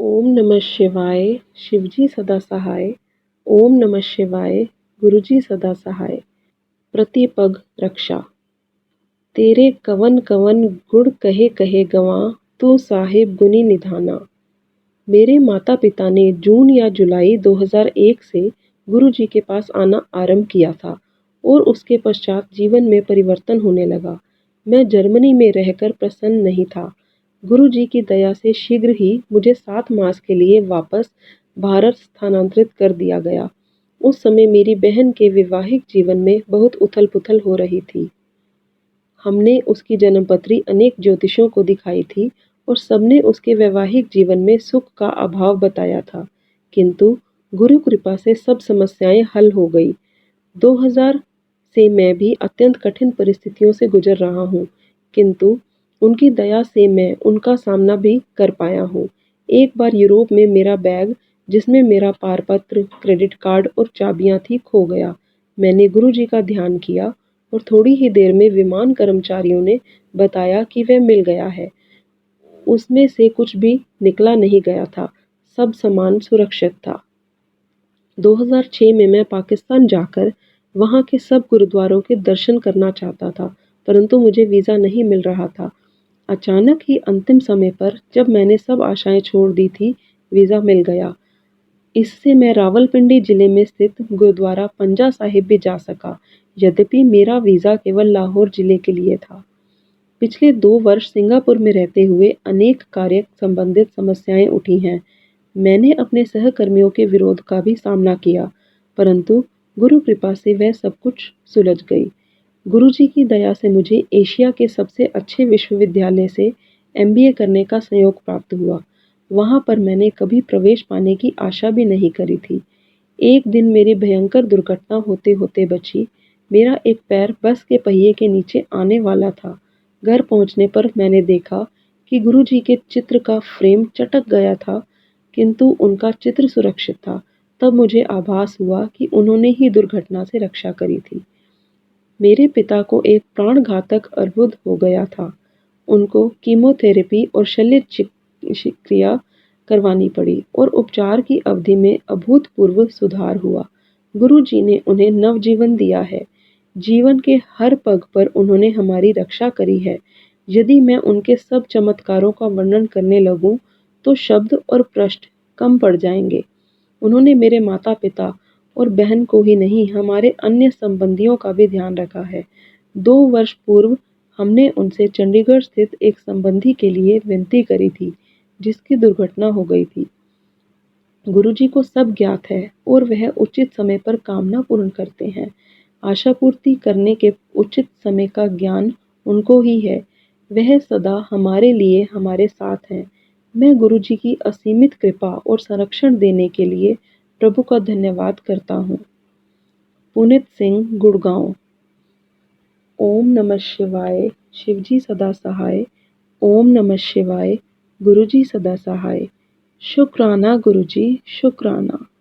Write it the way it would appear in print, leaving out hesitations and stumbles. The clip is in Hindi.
ओम नमः शिवाय, शिवजी सदा सहाय। ओम नमः शिवाय, गुरुजी सदा सहाय। प्रतिपग रक्षा। तेरे कवन कवन गुण कहे कहे गवां, तू साहिब गुनी निधाना। मेरे माता पिता ने जून या जुलाई 2001 से गुरुजी के पास आना आरंभ किया था और उसके पश्चात जीवन में परिवर्तन होने लगा। मैं जर्मनी में रहकर प्रसन्न नहीं था। गुरुजी की दया से शीघ्र ही मुझे 7 मास के लिए वापस भारत स्थानांतरित कर दिया गया। उस समय मेरी बहन के वैवाहिक जीवन में बहुत उथल-पुथल हो रही थी। हमने उसकी जन्मपत्री अनेक ज्योतिषियों को दिखाई थी और सबने उसके वैवाहिक जीवन में सुख का अभाव बताया था, किंतु गुरु कृपा से सब समस्याएं हल हो गई। 2000 से मैं भी अत्यंत कठिन परिस्थितियों से गुजर रहा हूँ, किंतु उनकी दया से मैं उनका सामना भी कर पाया हूँ। एक बार यूरोप में मेरा बैग, जिसमें मेरा पारपत्र, क्रेडिट कार्ड और चाबियां थी, खो गया। मैंने गुरुजी का ध्यान किया और थोड़ी ही देर में विमान कर्मचारियों ने बताया कि वह मिल गया है। उसमें से कुछ भी निकला नहीं गया था, सब सामान सुरक्षित था। 2006 में मैं पाकिस्तान जाकर वहाँ के सब गुरुद्वारों के दर्शन करना चाहता था, परंतु मुझे वीज़ा नहीं मिल रहा था। अचानक ही अंतिम समय पर जब मैंने सब आशाएं छोड़ दी थी, वीज़ा मिल गया। इससे मैं रावलपिंडी जिले में स्थित गुरुद्वारा पंजा साहिब भी जा सका, यद्यपि मेरा वीज़ा केवल लाहौर जिले के लिए था। पिछले 2 वर्ष सिंगापुर में रहते हुए अनेक कार्य संबंधित समस्याएं उठी हैं। मैंने अपने सहकर्मियों के विरोध का भी सामना किया, परंतु गुरु कृपा से वह सब कुछ सुलझ गई। गुरुजी की दया से मुझे एशिया के सबसे अच्छे विश्वविद्यालय से MBA करने का संयोग प्राप्त हुआ। वहाँ पर मैंने कभी प्रवेश पाने की आशा भी नहीं करी थी। एक दिन मेरी भयंकर दुर्घटना होते होते बची। मेरा एक पैर बस के पहिए के नीचे आने वाला था। घर पहुँचने पर मैंने देखा कि गुरुजी के चित्र का फ्रेम चटक गया था, किंतु उनका चित्र सुरक्षित था। तब मुझे आभास हुआ कि उन्होंने ही दुर्घटना से रक्षा करी थी। मेरे पिता को एक प्राणघातक अर्बुद हो गया था। उनको कीमोथेरेपी और शल्य क्रिया करवानी पड़ी और उपचार की अवधि में अभूतपूर्व सुधार हुआ। गुरुजी ने उन्हें नवजीवन दिया है। जीवन के हर पग पर उन्होंने हमारी रक्षा करी है। यदि मैं उनके सब चमत्कारों का वर्णन करने लगूं, तो शब्द और पृष्ठ कम पड़ जाएंगे। उन्होंने मेरे माता पिता और बहन को ही नहीं, हमारे अन्य संबंधियों का भी ध्यान रखा है। 2 वर्ष पूर्व हमने उनसे चंडीगढ़ स्थित एक संबंधी के लिए विनती करी थी, जिसकी दुर्घटना हो गई थी। गुरुजी को सब ज्ञात है और वह उचित समय पर कामना पूर्ण करते हैं। आशा पूर्ति करने के उचित समय का ज्ञान उनको ही है। वह सदा हमारे लिए हमारे साथ हैं। मैं गुरुजी की असीमित कृपा और संरक्षण देने के लिए प्रभु का धन्यवाद करता हूँ। पुनीत सिंह, गुड़गांव। ओम नमः शिवाय, शिवजी सदा सहाय। ओम नमः शिवाय, गुरुजी सदा सहाय। शुक्राना गुरुजी, शुक्राना।